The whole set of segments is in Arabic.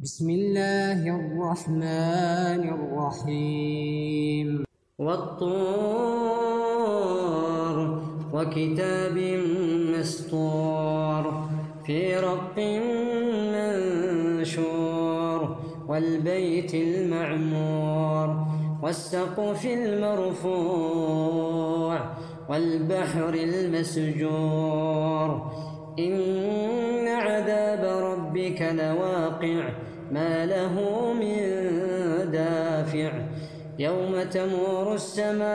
بسم الله الرحمن الرحيم والطور وكتاب مسطور في رق منشور والبيت المعمور والسقف المرفوع والبحر المسجور إن عذاب ربك لواقع ما له من دافع يوم تمور السماء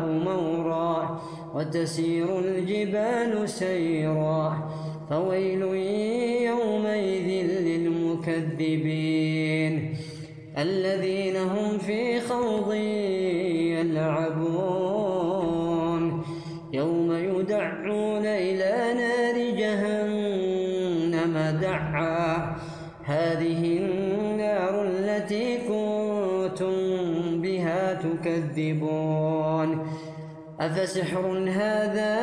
مورا وتسير الجبال سيرا فويل يومئذ للمكذبين الذين هم في خوض يلعبون يوم يدعون إلى نار جهنم دعا هذه النار التي كنتم بها تكذبون أفسحر هذا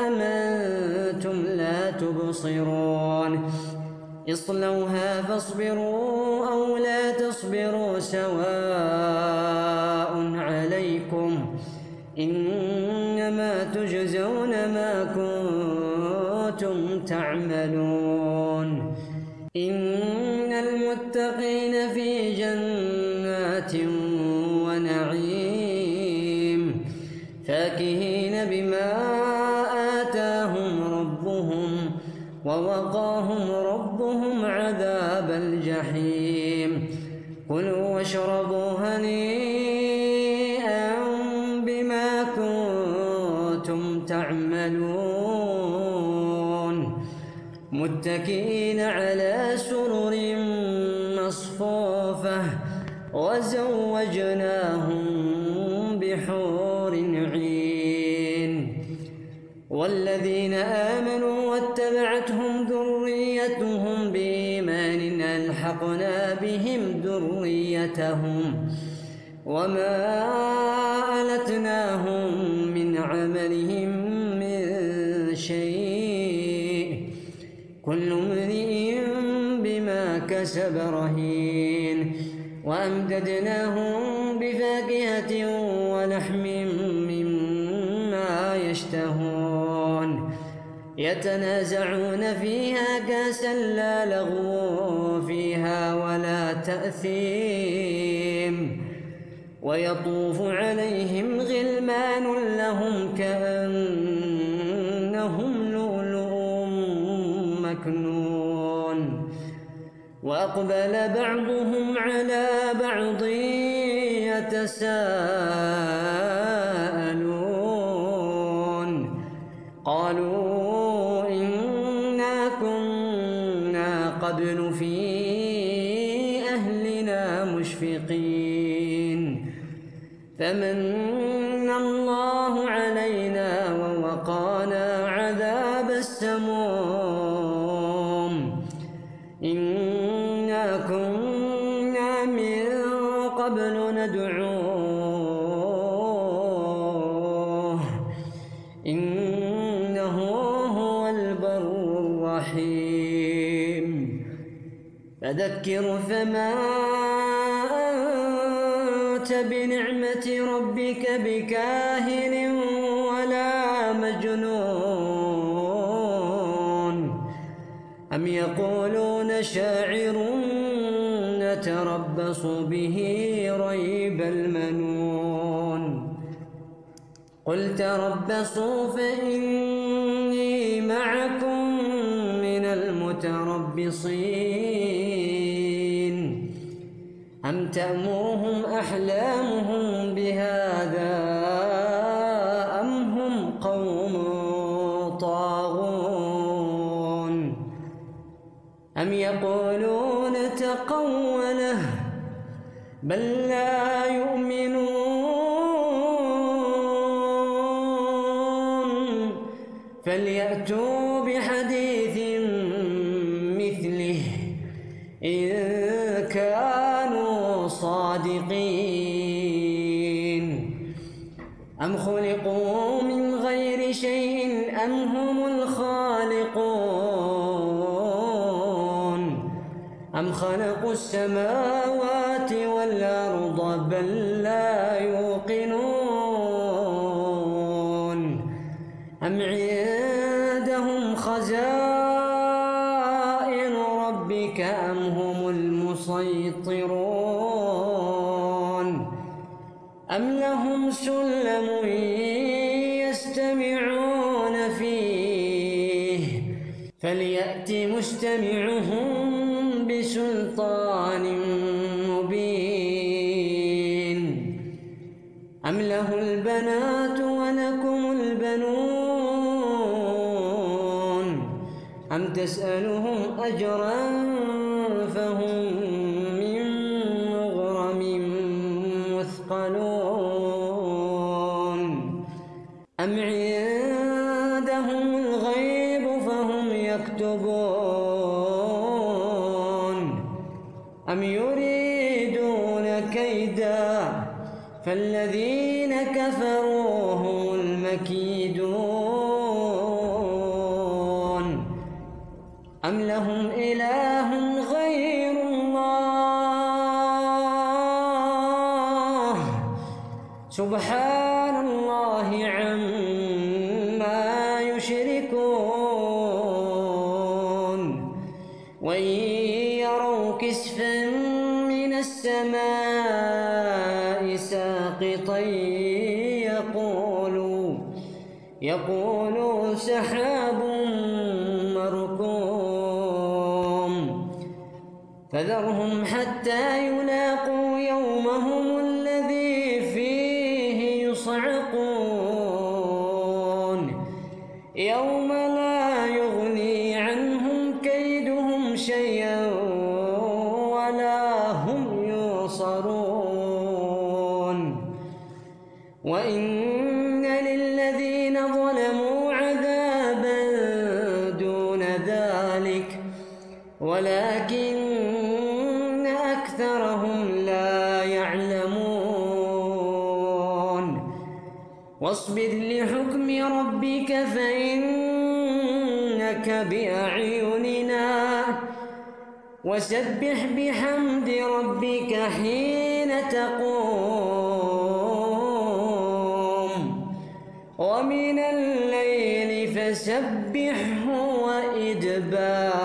أم أنتم لا تبصرون اصلوها فاصبروا أو لا تصبروا سواء عليكم إنما تجزون ما كنتم تعملون إن المتقين في جنات ونعيم فاكهين بما آتاهم ربهم ووقاهم ربهم عذاب الجحيم كلوا واشربوا هنيئا بما كنتم تعملون متكئين على سرر مصفوفة وزوجناهم بحور عين والذين آمنوا واتبعتهم ذريتهم بإيمان ألحقنا بهم ذريتهم وما ألتناهم من عملهم من شيء كل امرئ بما كسب رهين وأمددناهم بفاكهة ولحم مما يشتهون يتنازعون فيها كأسا لا لغو فيها ولا تأثيم ويطوف عليهم غلمان لهم كأنهم لؤلؤ مكنون وأقبل بعضهم على بعض يتساءلون قالوا إنا كنا قبل في أهلنا مشفقين فمن الله علينا ووقانا عذاب السموم إنا كنا من قبل ندعوه إنه هو البر الرحيم فذكر فما أنت بنعمة ربك بكاهن ولا مجنون أم يقولون شاعر نتربص به ريب المنون قل تربصوا فإني معكم من المتربصين أم تأمرهم أحلامهم بهذا أم هم قوم طاغون أم يقولون تقوله بل لا يؤمنون فليأتوا بحديث مثله إن كانوا صادقين أم خلقوا من غير شيء أم هم الخالقون أم خلقوا السماوات والأرض بل لا يوقنون أم عندهم خزائن ربك أم هم المسيطرون أم لهم سلم يستمعون فيه فليأت مستمعهم بسلطان مبين أم له البنات ولكم البنون أم تسألهم أجرا فهم من مغرم مثقلون أم عندهم الغيب فهم يكتبون أم يريدون كيدا فالذين كفروا هم المكيدون أم لهم إله غير الله سبحان الله عما يشركون وإن يروا كسفا من السماء ساقطا يقولوا سحاب مركوم فذرهم حتى يلاقوا يومهم الذي فيه يصعقون يوم لا يغني عنهم كيدهم شيئا ولا هم ينصرون وإن للذين ظلموا عذابا دون ذلك ولكن أكثرهم لا يعلمون واصبر لحكم ربك فإنك بأعيننا وسبح بحمد ربك حين تقوم ومن الليل فسبحه وإدبار